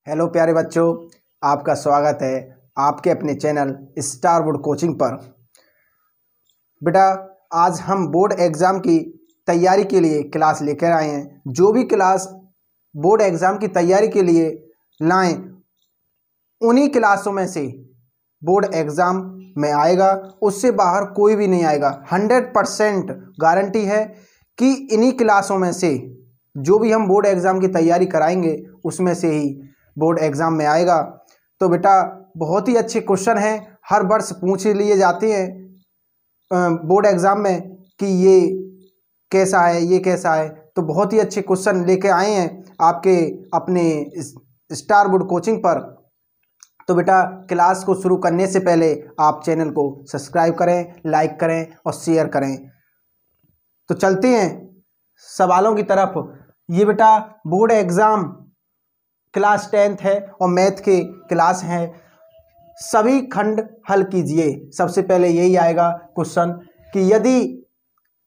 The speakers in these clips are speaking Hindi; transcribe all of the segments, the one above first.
हेलो प्यारे बच्चों, आपका स्वागत है आपके अपने चैनल स्टार बोर्ड कोचिंग पर। बेटा, आज हम बोर्ड एग्ज़ाम की तैयारी के लिए क्लास लेकर आए हैं। जो भी क्लास बोर्ड एग्ज़ाम की तैयारी के लिए लाएं, उन्हीं क्लासों में से बोर्ड एग्ज़ाम में आएगा, उससे बाहर कोई भी नहीं आएगा। 100% गारंटी है कि इन्हीं क्लासों में से जो भी हम बोर्ड एग्ज़ाम की तैयारी कराएंगे उसमें से ही बोर्ड एग्ज़ाम में आएगा। तो बेटा, बहुत ही अच्छे क्वेश्चन हैं, हर वर्ष पूछ लिए जाते हैं बोर्ड एग्ज़ाम में कि ये कैसा है, ये कैसा है। तो बहुत ही अच्छे क्वेश्चन लेके आए हैं आपके अपने स्टार बोर्ड कोचिंग पर। तो बेटा, क्लास को शुरू करने से पहले आप चैनल को सब्सक्राइब करें, लाइक करें और शेयर करें। तो चलते हैं सवालों की तरफ। ये बेटा बोर्ड एग्ज़ाम क्लास 10th है और मैथ के क्लास हैं। सभी खंड हल कीजिए। सबसे पहले यही आएगा क्वेश्चन कि यदि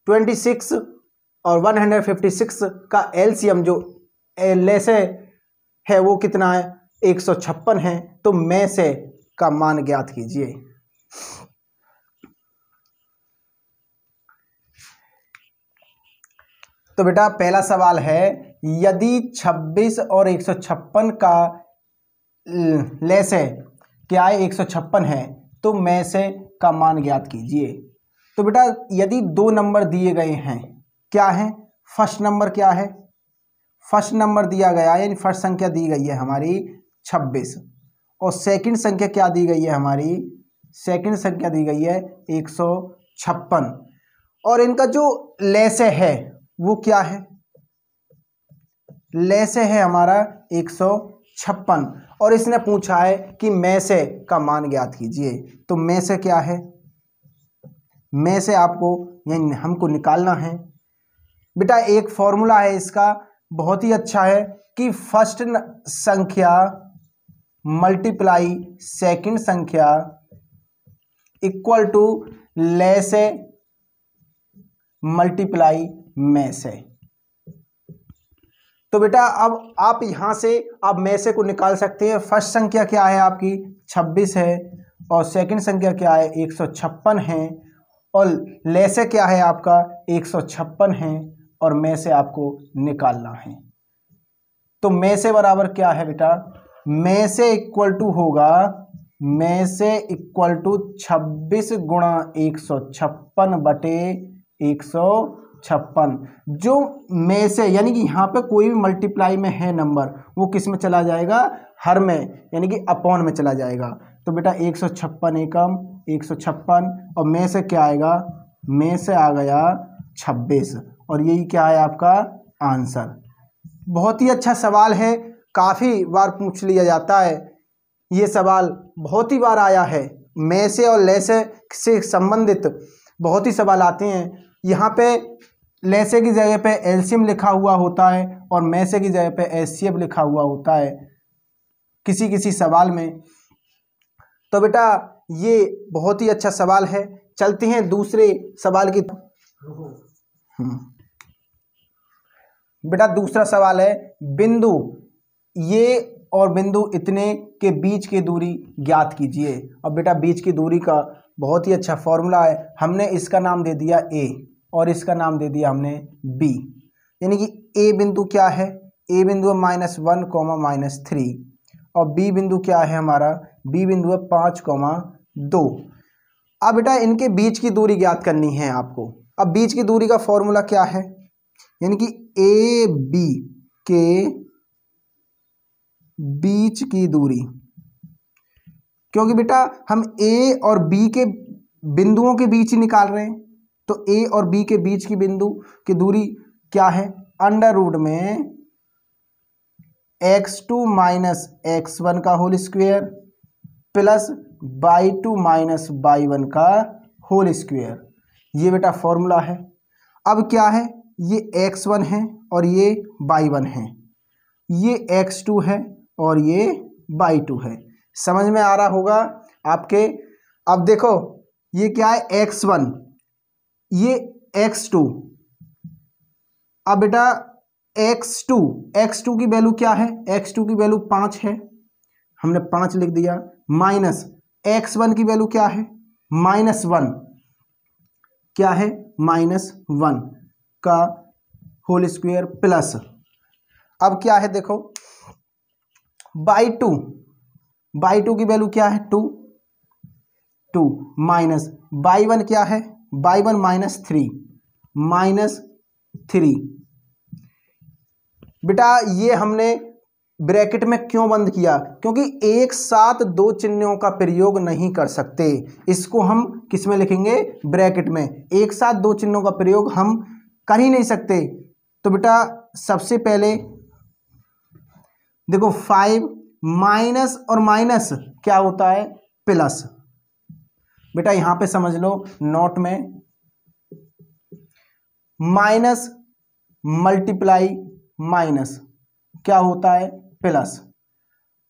26 और 156 का एलसीएम जो लेसे है वो कितना है, 156 है। तो में से का मान ज्ञात कीजिए। तो बेटा, पहला सवाल है, यदि 26 और 156 का लेस है, क्या है 156 है, तो में से का मान ज्ञात कीजिए। तो बेटा, यदि दो नंबर दिए गए हैं, क्या है, फर्स्ट नंबर क्या है, फर्स्ट नंबर दिया गया है, यानी फर्स्ट संख्या दी गई है हमारी 26 और सेकंड संख्या क्या दी गई है हमारी, सेकंड संख्या दी गई है 156 और इनका जो लेस है वो क्या है, लेसे है हमारा 156 और इसने पूछा है कि में से का मान ज्ञात कीजिए। तो में से क्या है, में से आपको यानी हमको निकालना है। बेटा, एक फॉर्मूला है इसका, बहुत ही अच्छा है कि फर्स्ट संख्या मल्टीप्लाई सेकंड संख्या इक्वल टू लेसे मल्टीप्लाई में से। तो बेटा, अब आप यहां से आप में से को निकाल सकते हैं। फर्स्ट संख्या क्या है आपकी 26 है और सेकंड संख्या क्या है 156 है और लेसे क्या है आपका 156 है और में से आपको निकालना है। तो में से बराबर क्या है बेटा, में से इक्वल टू होगा, में से इक्वल टू 26 गुणा 156 बटे 156। जो में से यानी कि यहाँ पे कोई भी मल्टीप्लाई में है नंबर, वो किस में चला जाएगा, हर में, यानी कि अपॉन में चला जाएगा। तो बेटा 156 एकम 156 और में से क्या आएगा, में से आ गया 26 और यही क्या है आपका आंसर। बहुत ही अच्छा सवाल है, काफ़ी बार पूछ लिया जाता है ये सवाल, बहुत ही बार आया है। में से और लेसे से संबंधित बहुत ही सवाल आते हैं। यहाँ पे लेसे की जगह पे एलसीएम लिखा हुआ होता है और में से की जगह पे एचसीएफ लिखा हुआ होता है किसी किसी सवाल में। तो बेटा, ये बहुत ही अच्छा सवाल है। चलते हैं दूसरे सवाल की। बेटा, दूसरा सवाल है, बिंदु ये और बिंदु इतने के बीच की दूरी ज्ञात कीजिए। अब बेटा, बीच की दूरी का बहुत ही अच्छा फॉर्मूला है। हमने इसका नाम दे दिया ए और इसका नाम दे दिया हमने बी, यानी कि ए बिंदु क्या है, ए बिंदु है -1, -3 और बी बिंदु क्या है हमारा, बी बिंदु है 5, 2। अब बेटा, इनके बीच की दूरी ज्ञात करनी है आपको। अब बीच की दूरी का फॉर्मूला क्या है, यानी कि ए बी के बीच की दूरी, क्योंकि बेटा हम ए और बी के बिंदुओं के बीच ही निकाल रहे हैं। तो ए और बी के बीच की बिंदु की दूरी क्या है, अंडर रूट में x2 - x1 का whole square plus y2 - y1 का होल स्क्वायर। ये बेटा फॉर्मूला है। अब क्या है, ये x1 है और ये y1 है, ये x2 है और ये y2 है। समझ में आ रहा होगा आपके। अब देखो, ये क्या है x1, ये x2। अब बेटा x2 की वैल्यू क्या है, x2 की वैल्यू 5 है, हमने 5 लिख दिया, माइनस x1 की वैल्यू क्या है, -1, क्या है, -1 का होल स्क्वायर प्लस, अब क्या है देखो, बाई टू की वैल्यू क्या है, 2 माइनस बाई 1 क्या है, बाई 1 -3 बेटा ये हमने ब्रैकेट में क्यों बंद किया, क्योंकि एक साथ दो चिन्हों का प्रयोग नहीं कर सकते, इसको हम किस में लिखेंगे, ब्रैकेट में, एक साथ दो चिन्हों का प्रयोग हम कर ही नहीं सकते। तो बेटा सबसे पहले देखो 5 माइनस और माइनस क्या होता है, प्लस, बेटा यहां पे समझ लो नोट में माइनस मल्टीप्लाई माइनस क्या होता है, प्लस,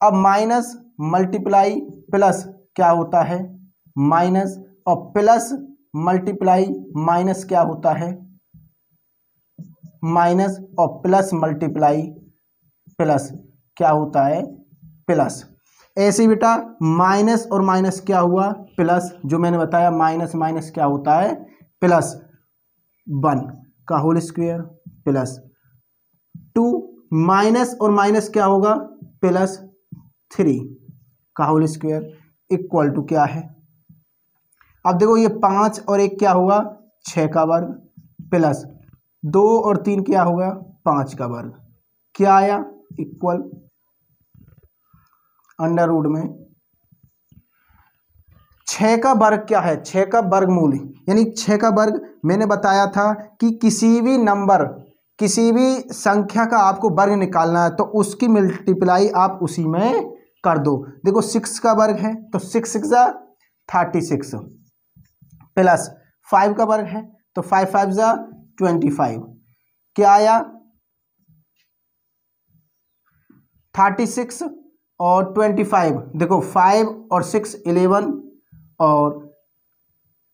अब माइनस मल्टीप्लाई प्लस क्या होता है, माइनस, और प्लस मल्टीप्लाई माइनस क्या होता है, माइनस, और प्लस मल्टीप्लाई प्लस क्या होता है, प्लस। ऐसे ही बेटा माइनस और माइनस क्या हुआ, प्लस, जो मैंने बताया माइनस माइनस क्या होता है, प्लस 1 का होल स्क्वायर प्लस 2 माइनस और माइनस क्या होगा, +3 का होल स्क्वायर इक्वल टू क्या है, अब देखो ये 5 और 1 क्या होगा, 6 का वर्ग प्लस 2 और 3 क्या होगा, 5 का वर्ग, क्या आया, इक्वल अंडर रूट में 6 का वर्ग क्या है, 6 का वर्गमूल, यानी 6 का वर्ग मैंने बताया था कि किसी भी नंबर, किसी भी संख्या का आपको वर्ग निकालना है तो उसकी मल्टीप्लाई आप उसी में कर दो। देखो 6 का वर्ग है तो 6 6 जा 36 प्लस 5 का वर्ग है तो 5 5 जा 25, क्या आया, 36 और 25, देखो 5 और 6 11 और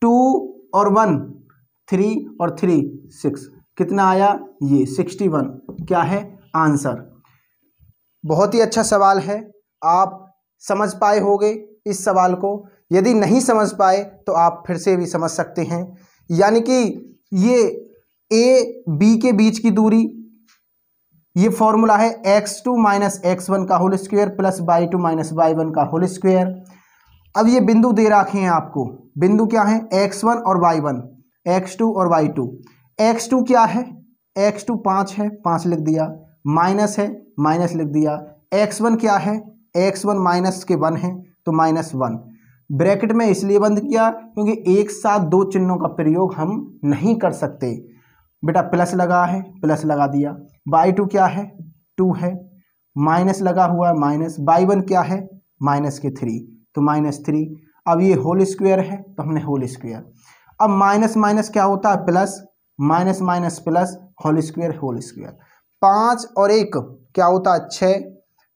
2 और 1 3 और 3 6, कितना आया, ये 61, क्या है आंसर। बहुत ही अच्छा सवाल है, आप समझ पाए होंगे इस सवाल को, यदि नहीं समझ पाए तो आप फिर से भी समझ सकते हैं, यानी कि ये ए बी के बीच की दूरी, ये फॉर्मूला है x2 माइनस x1 का whole square plus y2 minus y1 का होल स्क्वायर। अब ये बिंदु दे रखे हैं आपको, बिंदु क्या है, x1 और y1, x2 और y2, x2 क्या है, x2 5 है, 5 लिख दिया, माइनस है, माइनस लिख दिया, x1 क्या है, x1 माइनस के 1 है तो -1, ब्रैकेट में इसलिए बंद किया क्योंकि एक साथ दो चिन्हों का प्रयोग हम नहीं कर सकते, बेटा प्लस लगा है, प्लस लगा दिया, y2 क्या है, 2 है, माइनस लगा हुआ है माइनस, y1 क्या है, -3 तो -3, अब ये होल स्क्वायर है तो हमने होल स्क्वायर, अब माइनस माइनस क्या होता है, plus, minus minus plus, whole square 5 और 1 क्या होता है, 6,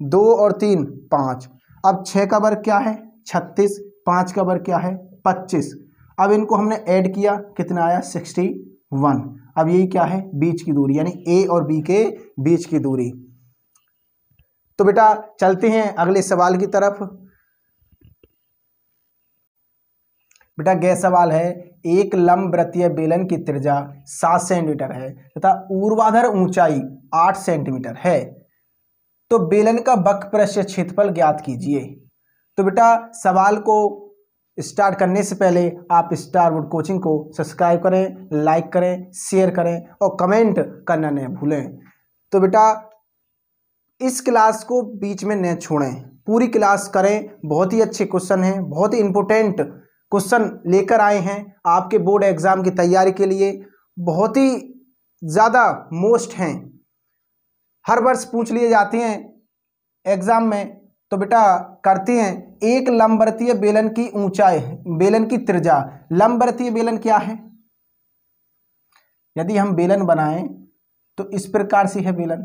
2 और 3 5, अब 6 का वर्ग क्या है, 36, 5 का वर्ग क्या है, 25, अब इनको हमने ऐड किया, कितना आया, 61, अब यही क्या है, बीच की दूरी, यानी ए और बी के बीच की दूरी। तो बेटा चलते हैं अगले सवाल की तरफ। बेटा यह सवाल है, एक लंबवृत्तीय बेलन की त्रिज्या 7 सेंटीमीटर है तथा ऊर्ध्वाधर ऊंचाई 8 सेंटीमीटर है, तो बेलन का वक्रपृष्ठ क्षेत्रफल ज्ञात कीजिए। तो बेटा सवाल को स्टार्ट करने से पहले आप स्टारवुड कोचिंग को सब्सक्राइब करें, लाइक करें, शेयर करें और कमेंट करना न भूलें। तो बेटा इस क्लास को बीच में न छोड़ें, पूरी क्लास करें, बहुत ही अच्छे क्वेश्चन हैं, बहुत ही इंपॉर्टेंट क्वेश्चन लेकर आए हैं आपके बोर्ड एग्जाम की तैयारी के लिए, बहुत ही ज़्यादा मोस्ट हैं, हर वर्ष पूछ लिए जाते हैं एग्जाम में। तो बेटा करते हैं, एक लंबवृत्तीय बेलन की ऊंचाई, बेलन की त्रिज्या, लंबवृत्तीय बेलन क्या है, यदि हम बेलन बनाएं तो इस प्रकार से है बेलन,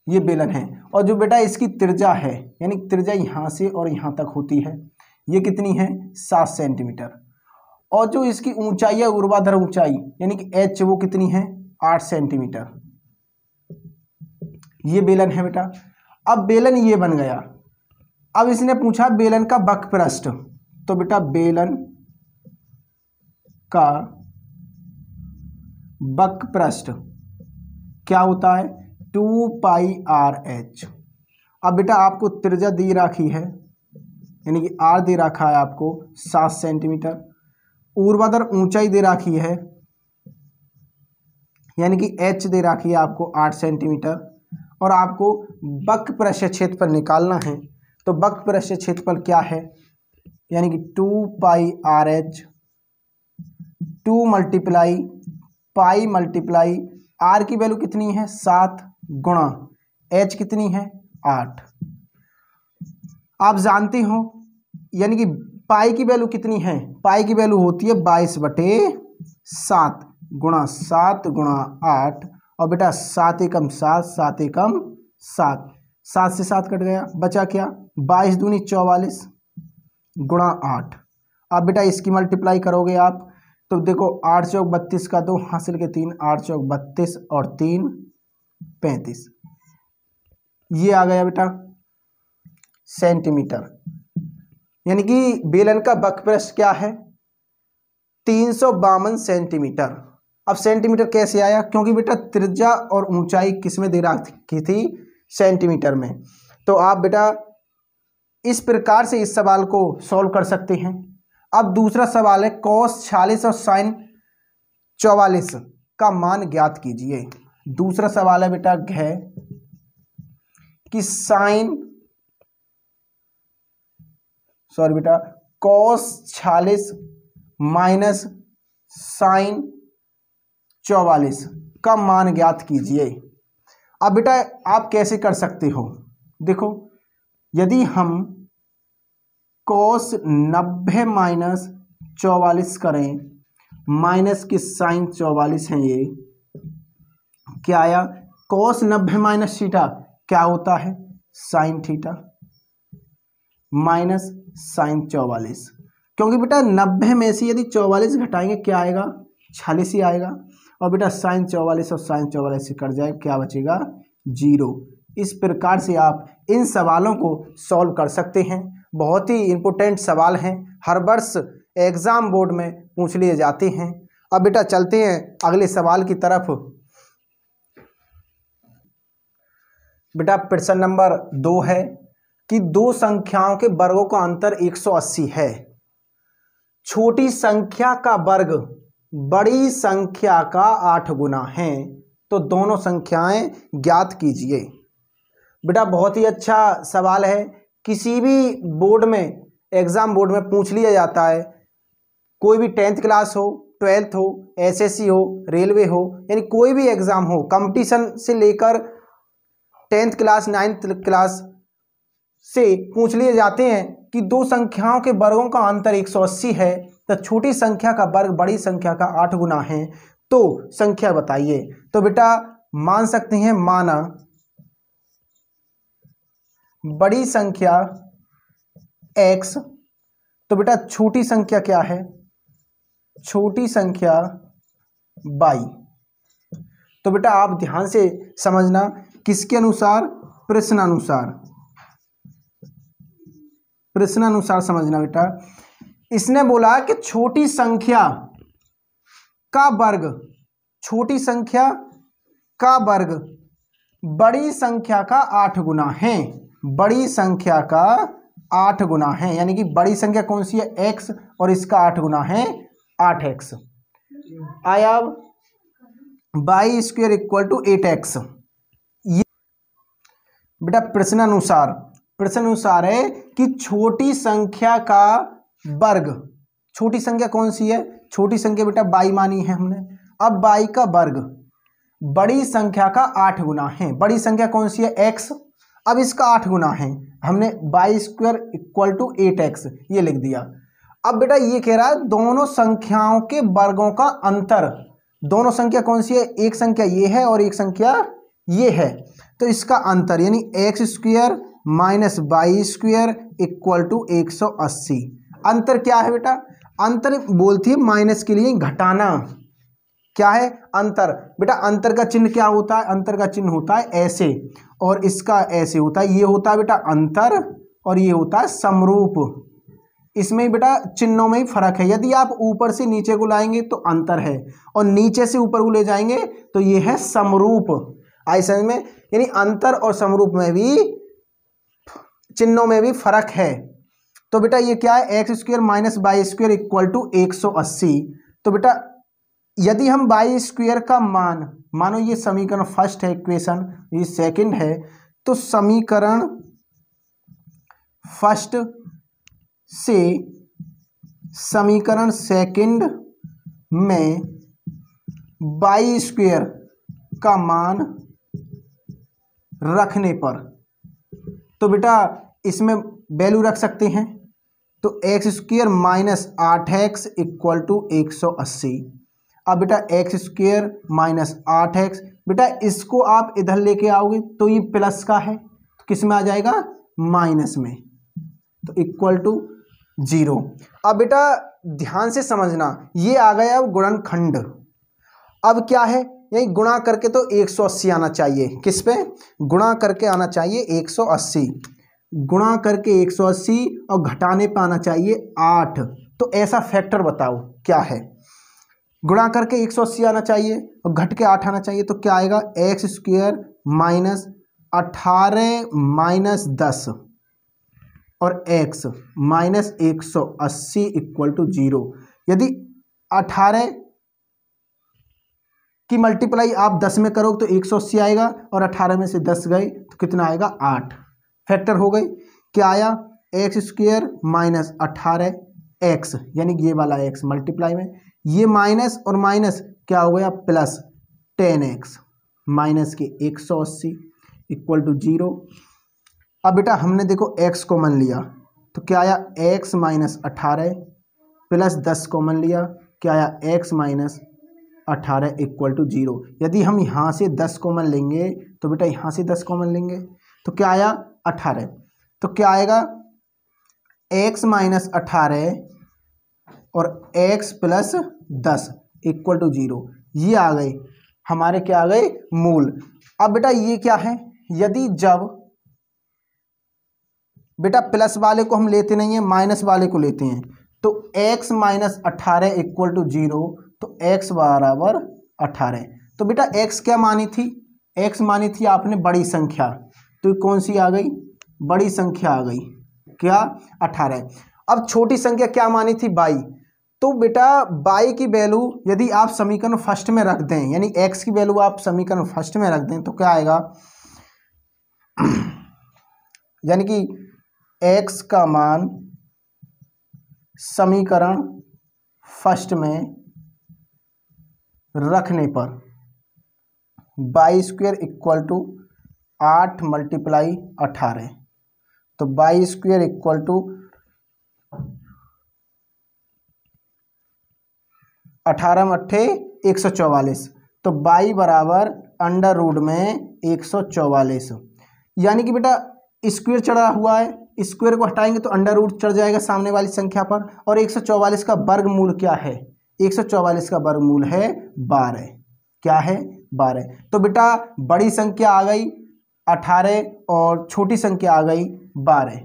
ये बेलन है, और जो बेटा इसकी त्रिज्या है, यानी त्रिज्या यहां से और यहां तक होती है, ये कितनी है, 7 सेंटीमीटर, और जो इसकी ऊंचाई है ऊर्ध्वाधर ऊंचाई यानी कि h वो कितनी है 8 सेंटीमीटर। ये बेलन है बेटा। अब बेलन ये बन गया। अब इसने पूछा बेलन का वक्रपृष्ठ, तो बेटा बेलन का वक्रपृष्ठ क्या होता है 2πr/h। अब बेटा आपको त्रिज्या दी रखी है यानी कि r दे रखा है आपको 7 सेंटीमीटर, ऊर्ध्वाधर ऊंचाई दे रखी है यानी कि h दे रखी है आपको 8 सेंटीमीटर, और आपको वक्रपृष्ठ क्षेत्रफल निकालना है। तो वक्रपृष्ठ क्षेत्रफल क्या है यानी कि 2πr/h 2 multiply pi multiply r की वैल्यू कितनी है 7 गुणा h कितनी है 8। आप जानते हो यानी कि पाई की वैल्यू कितनी है, पाई की वैल्यू होती है 22/7 गुणा 7 गुणा 8, और बेटा 7 एकम 7 7 एकम 7, 7 से 7 कट गया, बचा क्या 22 दूनी 44 गुणा 8। अब बेटा इसकी मल्टीप्लाई करोगे आप तो देखो 8 चौक 32 का 2 हासिल के 3, 8 चौक 32 और 3 35, ये आ गया बेटा सेंटीमीटर। यानी कि बेलन का वक्रपृष्ठ क्या है 352 सेंटीमीटर। अब सेंटीमीटर कैसे आया, क्योंकि बेटा त्रिज्या और ऊंचाई किस में दे रखी थी सेंटीमीटर में। तो आप बेटा इस प्रकार से इस सवाल को सॉल्व कर सकते हैं। अब दूसरा सवाल है cos 46 और sin 44 का मान ज्ञात कीजिए। दूसरा सवाल है बेटा है कि cos 46 माइनस sin 44 का मान ज्ञात कीजिए। अब बेटा आप कैसे कर सकते हो, देखो यदि हम cos 90 माइनस 44 करें, माइनस की sin 44 है, ये क्या आया cos 90 माइनस थीटा क्या होता है sin थीटा माइनस sin 44, क्योंकि बेटा 90 में से यदि 44 घटाएंगे क्या आएगा 46 ही आएगा, और बेटा sin 44 और sin 44 से कट जाए क्या बचेगा 0। इस प्रकार से आप इन सवालों को सॉल्व कर सकते हैं। बहुत ही इम्पोर्टेंट सवाल हैं, हर वर्ष एग्जाम बोर्ड में पूछ लिए जाते हैं। अब बेटा चलते हैं अगले सवाल की तरफ। बेटा प्रश्न नंबर 2 है कि दो संख्याओं के वर्गों का अंतर 180 है। छोटी संख्या का वर्ग बड़ी संख्या का 8 गुना है, तो दोनों संख्याएं ज्ञात कीजिए। बेटा बहुत ही अच्छा सवाल है, किसी भी बोर्ड में एग्जाम बोर्ड में पूछ लिया जाता है। कोई भी 10th क्लास हो, 12th हो, एसएससी हो, रेलवे हो, यानी कोई भी एग्जाम हो, कंपटीशन से लेकर 10th क्लास 9th क्लास से पूछ लिए जाते हैं कि दो संख्याओं के वर्गों का अंतर 180 है, तो छोटी संख्या का वर्ग बड़ी संख्या का 8 गुना है, तो संख्या बताइए। तो बेटा मान सकते हैं, माना बड़ी संख्या x, तो बेटा छोटी संख्या क्या है छोटी संख्या y। तो बेटा आप ध्यान से समझना, किसके अनुसार प्रश्नानुसार समझना बेटा। इसने बोला कि छोटी संख्या का वर्ग बड़ी संख्या का 8 गुना है, बड़ी संख्या का 8 गुना है, यानी कि बड़ी संख्या कौन सी है x, और इसका 8 गुना है 8x। आया y square equal to 8x। ये बेटा प्रश्नानुसार है कि छोटी संख्या का वर्ग, छोटी संख्या कौन सी है, छोटी संख्या बेटा y मानी है हमने। अब y का वर्ग बड़ी संख्या का 8 गुना है, बड़ी संख्या कौन सी है x, अब इसका 8 गुना है, हमने y square equal to 8x ये लिख दिया। अब बेटा ये कह रहा है दोनों संख्याओं के वर्गों का अंतर, दोनों संख्या कौन सी है, एक संख्या ये है और एक संख्या ये है, तो इसका अंतर यानी x square minus y square equal to 180। अंतर क्या है बेटा, अंतर बोलती है माइनस के लिए घटाना। क्या है अंतर? बेटा अंतर का चिन्ह क्या होता है? अंतर का चिन्ह होता है ऐसे, और इसका ऐसे होता है। ये होता है बेटा अंतर और ये होता है समरूप। इसमें बेटा चिन्हों में ही फर्क है। यदि आप ऊपर से नीचे को लाएंगे तो अंतर है, और नीचे से ऊपर को ले जाएंगे तो ये है समरूप। आई समझ में? यानी अंतर और समरूप में भी, चिन्हों में भी फर्क है। तो बेटा ये क्या है? X square minus y square equal to 180। तो बेटा यदि हम वाई स्क्वायर का मान, मानो ये समीकरण फर्स्ट है, इक्वेशन ये सेकंड है, तो समीकरण फर्स्ट से समीकरण सेकंड में वाई स्क्वायर का मान रखने पर, तो बेटा इसमें वैल्यू रख सकते हैं। तो x square minus 8x equal to 180। अब बेटा एक्स स्क्वायर माइनस 8x, बेटा इसको आप इधर लेके आओगे तो ये प्लस का है, तो किस में आ जाएगा? माइनस में, तो इक्वल टू 0। अब बेटा ध्यान से समझना, ये आ गया अब गुणनखंड। अब क्या है? यही गुणा करके तो 180 आना चाहिए। किस पे? गुणा करके आना चाहिए 180, गुणा करके 180 और घटाने पे आना चाहिए 8। तो ऐसा फैक्टर बताओ क्या है? गुणा करके 180 आना चाहिए और घट के 8 आना चाहिए, तो क्या आएगा? एक्स स्क्वायर माइनस 18 माइनस 10 और x माइनस 180 इक्वल टू 0। यदि 18 की मल्टीप्लाई आप 10 में करोगे तो 180 आएगा, और 18 में से 10 गए तो कितना आएगा? 8। फैक्टर हो गई। क्या आया? एक्स स्क्वायर माइनस 18x, यानी ये वाला x मल्टीप्लाई में, ये माइनस और माइनस क्या हो गया? प्लस 10x माइनस के 180 इक्वल टू 0। अब बेटा हमने देखो x कॉमन लिया, तो क्या आया? x माइनस 18 प्लस 10 कॉमन लिया, क्या आया? x minus 18 equal to 0। यदि हम यहाँ से 10 कॉमन लेंगे तो बेटा यहाँ से 10 कॉमन लेंगे, तो क्या आया? 18। तो क्या आएगा? x माइनस 18 और x प्लस 10 इक्वल टू 0। ये आ गए हमारे, क्या आ गए? मूल। अब बेटा ये क्या है? यदि जब बेटा प्लस वाले को हम लेते नहीं है, माइनस वाले को लेते हैं, तो x माइनस 18 इक्वल टू 0, तो x बराबर 18। तो बेटा x क्या मानी थी? x मानी थी आपने बड़ी संख्या, तो कौन सी आ गई? बड़ी संख्या आ गई, क्या? 18। अब छोटी संख्या क्या मानी थी? y। तो बेटा y की वैल्यू यदि आप समीकरण फर्स्ट में रख दें, यानी x की वैल्यू आप समीकरण फर्स्ट में रख दें, तो क्या आएगा? यानी कि x का मान समीकरण फर्स्ट में रखने पर y square equal to 8 multiply 18, तो वाई स्क्वायर इक्वल टू 18 मट्ठे 144, तो वाई बराबर अंडर रूट में 144। यानी कि बेटा स्क्वायर चढ़ा हुआ है, स्क्वायर को हटाएंगे तो अंडर रूट चढ़ जाएगा सामने वाली संख्या पर, और 144 का वर्गमूल क्या है? 144 का वर्गमूल है 12। क्या है? 12। तो बेटा बड़ी संख्या आ गई 18 और छोटी संख्या आ गई 12।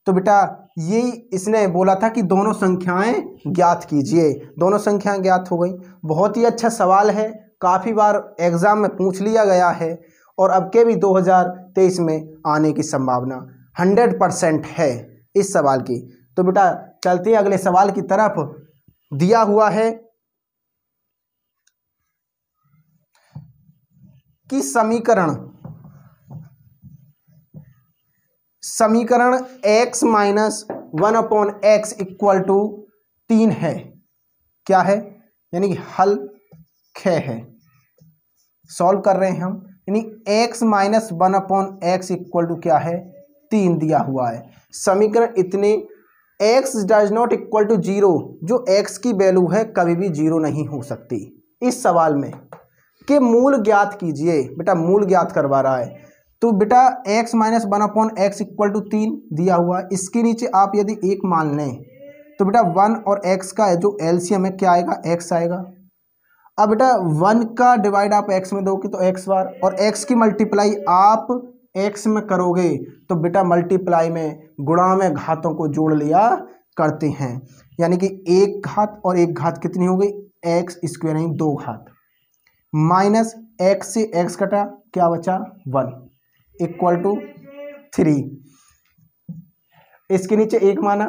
तो बेटा यही इसने बोला था कि दोनों संख्याएं ज्ञात कीजिए। दोनों संख्याएं ज्ञात हो गई। बहुत ही अच्छा सवाल है, काफ़ी बार एग्जाम में पूछ लिया गया है, और अब के भी 2023 में आने की संभावना 100% है इस सवाल की। तो बेटा चलते हैं अगले सवाल की तरफ। दिया हुआ है कि समीकरण x minus 1/x equal to 3 है। क्या है? यानी कि हल ख है, सॉल्व कर रहे हैं हम। यानी x minus 1/x equal to क्या है? 3 दिया हुआ है। समीकरण इतने x does not equal to 0, जो x की वैल्यू है कभी भी 0 नहीं हो सकती इस सवाल में, कि मूल ज्ञात कीजिए। बेटा मूल ज्ञात करवा रहा है, तो बेटा x minus 1/x equal to 3 दिया हुआ है। इसके नीचे आप यदि 1 मान लें तो बेटा 1 और x का जो एलसीएम है क्या आएगा, x आएगा। अब बेटा 1 का डिवाइड आप x में दोगे तो x बार, और x की मल्टीप्लाई आप x में करोगे तो बेटा मल्टीप्लाई में गुणा में घातों को जोड़ लिया करते हैं, यानी कि एक घात और एक घात कितनी हो गई, एक्स स्क्वायर नहीं 2 घात, माइनस x से x कटा क्या बचा 1 इक्वल टू 3। इसके नीचे एक माना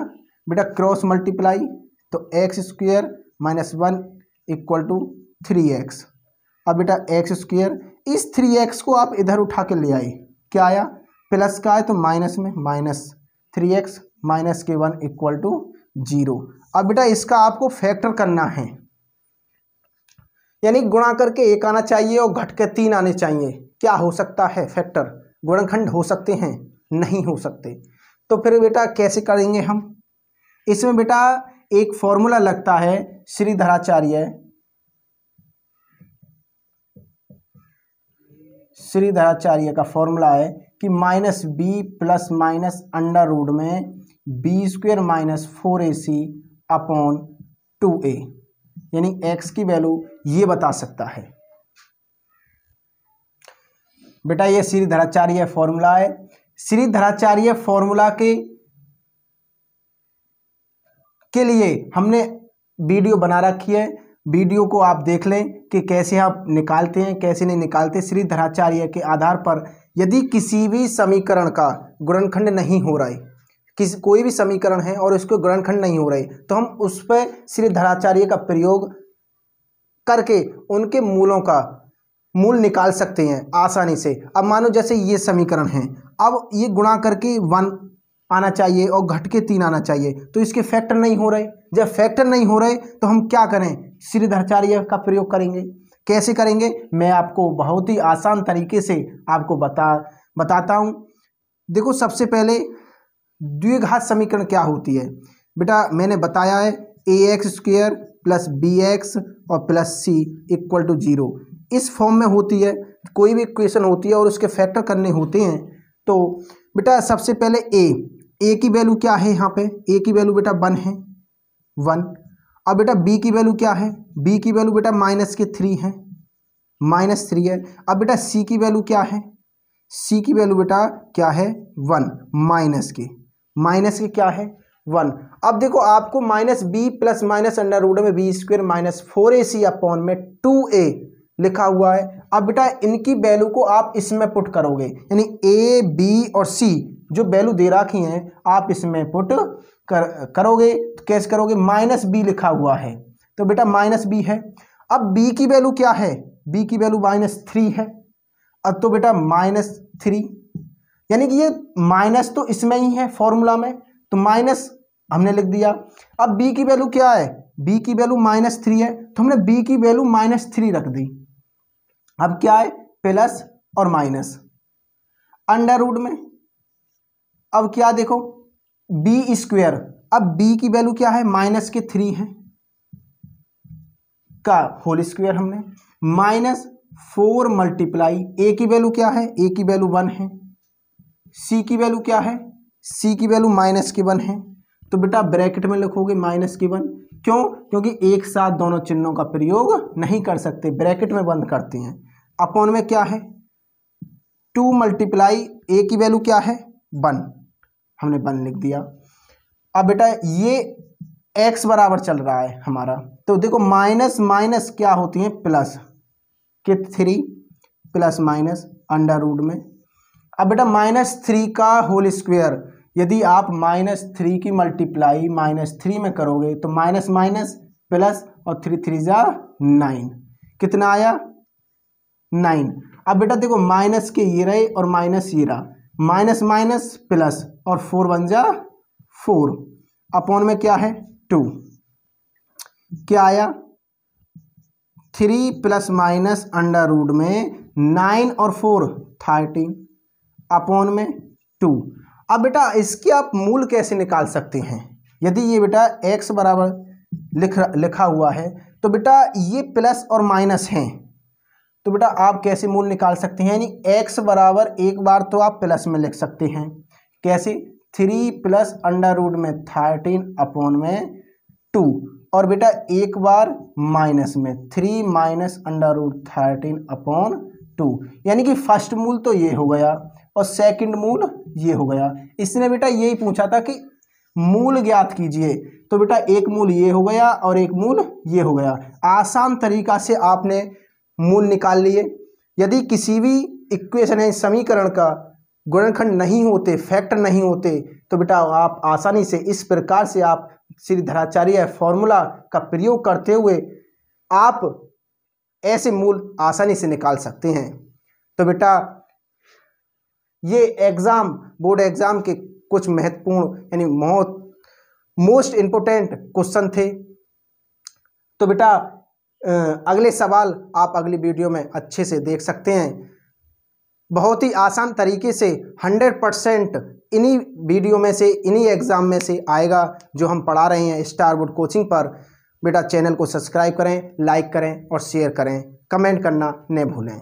बेटा क्रॉस मल्टीप्लाई, तो x square minus 1 equal to 3x। अब बेटा एक्स स्क्वायर, इस 3x को आप इधर उठा के ले आए, क्या आया प्लस का है तो माइनस में माइनस 3x माइनस के 1 इक्वल टू 0। अब बेटा इसका आपको फैक्टर करना है, यानी गुणा करके 1 आना चाहिए और घट के 3 आने चाहिए। क्या हो सकता है फैक्टर, गुणनखंड हो सकते हैं, नहीं हो सकते। तो फिर बेटा कैसे करेंगे हम, इसमें बेटा एक फॉर्मूला लगता है श्रीधराचार्य का फॉर्मूला है कि minus B plus minus under root में B square minus 4ac upon 2a, यानी x की वैल्यू ये बता सकता है। बेटा ये श्रीधराचार्य फॉर्मूला है। श्रीधराचार्य फॉर्मूला के लिए हमने वीडियो बना रखी है, वीडियो को आप देख लें कि कैसे आप निकालते हैं कैसे नहीं निकालते। श्रीधराचार्य के आधार पर यदि किसी भी समीकरण का गुणनखंड नहीं हो रहा है, कोई भी समीकरण है और उसके गुणनखंड नहीं हो रहे, तो हम उस पर श्रीधराचार्य का प्रयोग करके उनके मूलों का मूल निकाल सकते हैं आसानी से। अब मानो जैसे ये समीकरण है, अब ये गुणा करके 1 आना चाहिए और घट के 3 आना चाहिए, तो इसके फैक्टर नहीं हो रहे। जब फैक्टर नहीं हो रहे तो हम क्या करें, श्रीधराचार्य का प्रयोग करेंगे। कैसे करेंगे मैं आपको बहुत ही आसान तरीके से आपको बताता हूँ। देखो सबसे पहले द्विघात समीकरण क्या होती है बेटा, मैंने बताया है ax स्क्वायर प्लस bx और प्लस c इक्वल टू 0 इस फॉर्म में होती है। कोई भी इक्वेशन होती है और उसके फैक्टर करने होते हैं, तो बेटा सबसे पहले a की वैल्यू क्या है, यहाँ पे a की वैल्यू बेटा 1 है 1। अब बेटा b की वैल्यू क्या है, b की वैल्यू बेटा माइनस के 3 है माइनस 3 है। अब बेटा c की वैल्यू क्या है, c की वैल्यू बेटा क्या है 1 माइनस के क्या है 1। अब देखो आपको minus B plus minus under root में B square minus 4ac upon में 2a लिखा हुआ है। अब बेटा इनकी वैल्यू को आप इसमें पुट करोगे, यानी a b और c जो वैल्यू दे रखी हैं आप इसमें पुट करोगे। तो कैसे करोगे, माइनस बी लिखा हुआ है तो बेटा माइनस बी है। अब b की वैल्यू क्या है, b की वैल्यू माइनस 3 है, अब तो बेटा माइनस 3, यानी कि ये माइनस तो इसमें ही है फॉर्मूला में, तो माइनस हमने लिख दिया। अब b की वैल्यू क्या है, b की वैल्यू माइनस 3 है, तो हमने b की वैल्यू माइनस 3 रख दी। अब क्या है प्लस और माइनस अंडर रूट में, अब क्या देखो b स्क्वायर, अब b की वैल्यू क्या है माइनस के 3 है का होल स्क्वायर, हमने माइनस 4 मल्टीप्लाई a की वैल्यू क्या है, a की वैल्यू 1 है, c की वैल्यू क्या है, c की वैल्यू माइनस के 1 है, तो बेटा ब्रैकेट में लिखोगे माइनस के 1। क्यों, क्योंकि एक साथ दोनों चिन्हों का प्रयोग नहीं कर सकते, ब्रैकेट में बंद करते हैं। अपॉन में क्या है 2 मल्टीप्लाई a की वैल्यू क्या है 1, हमने 1 लिख दिया। अब बेटा ये x बराबर चल रहा है हमारा, तो देखो माइनस माइनस क्या होती है प्लस के 3 प्लस माइनस अंडर रूट में। अब बेटा माइनस 3 का होल स्क्वायर, यदि आप माइनस 3 की मल्टीप्लाई माइनस 3 में करोगे तो माइनस माइनस प्लस और 3 3 जा 9, कितना आया 9। अब बेटा देखो माइनस के ये रहे और माइनस ये रहा, माइनस माइनस प्लस और 4 1 जा 4 अपॉन में क्या है 2, क्या आया 3 प्लस माइनस अंडर रूट में 9 और 4 13 अपॉन में 2। अब बेटा इसके आप मूल कैसे निकाल सकते हैं, यदि ये बेटा x बराबर लिखा हुआ है तो बेटा ये प्लस और माइनस हैं, तो बेटा आप कैसे मूल निकाल सकते हैं, यानी x बराबर एक बार तो आप प्लस में लिख सकते हैं, कैसे 3 प्लस अंडर रूट में 13/2 और बेटा एक बार माइनस में 3 माइनस अंडर रूट 13/2, यानी कि फर्स्ट मूल तो ये हो गया और सेकंड मूल ये हो गया। इसने बेटा यही पूछा था कि मूल ज्ञात कीजिए, तो बेटा एक मूल ये हो गया और एक मूल ये हो गया। आसान तरीका से आपने मूल निकाल लिए। यदि किसी भी इक्वेशन है समीकरण का गुणनखंड नहीं होते, फैक्टर नहीं होते, तो बेटा आप आसानी से इस प्रकार से आप श्रीधराचार्य फॉर्मूला का प्रयोग करते हुए आप ऐसे मूल आसानी से निकाल सकते हैं। तो बेटा ये एग्जाम, बोर्ड एग्जाम के कुछ महत्वपूर्ण यानी मोस्ट इम्पोर्टेंट क्वेश्चन थे। तो बेटा अगले सवाल आप अगली वीडियो में अच्छे से देख सकते हैं। बहुत ही आसान तरीके से 100% इन्हीं वीडियो में से, इन्हीं एग्ज़ाम में से आएगा जो हम पढ़ा रहे हैं स्टार बोर्ड कोचिंग पर। बेटा चैनल को सब्सक्राइब करें, लाइक करें और शेयर करें, कमेंट करना न भूलें।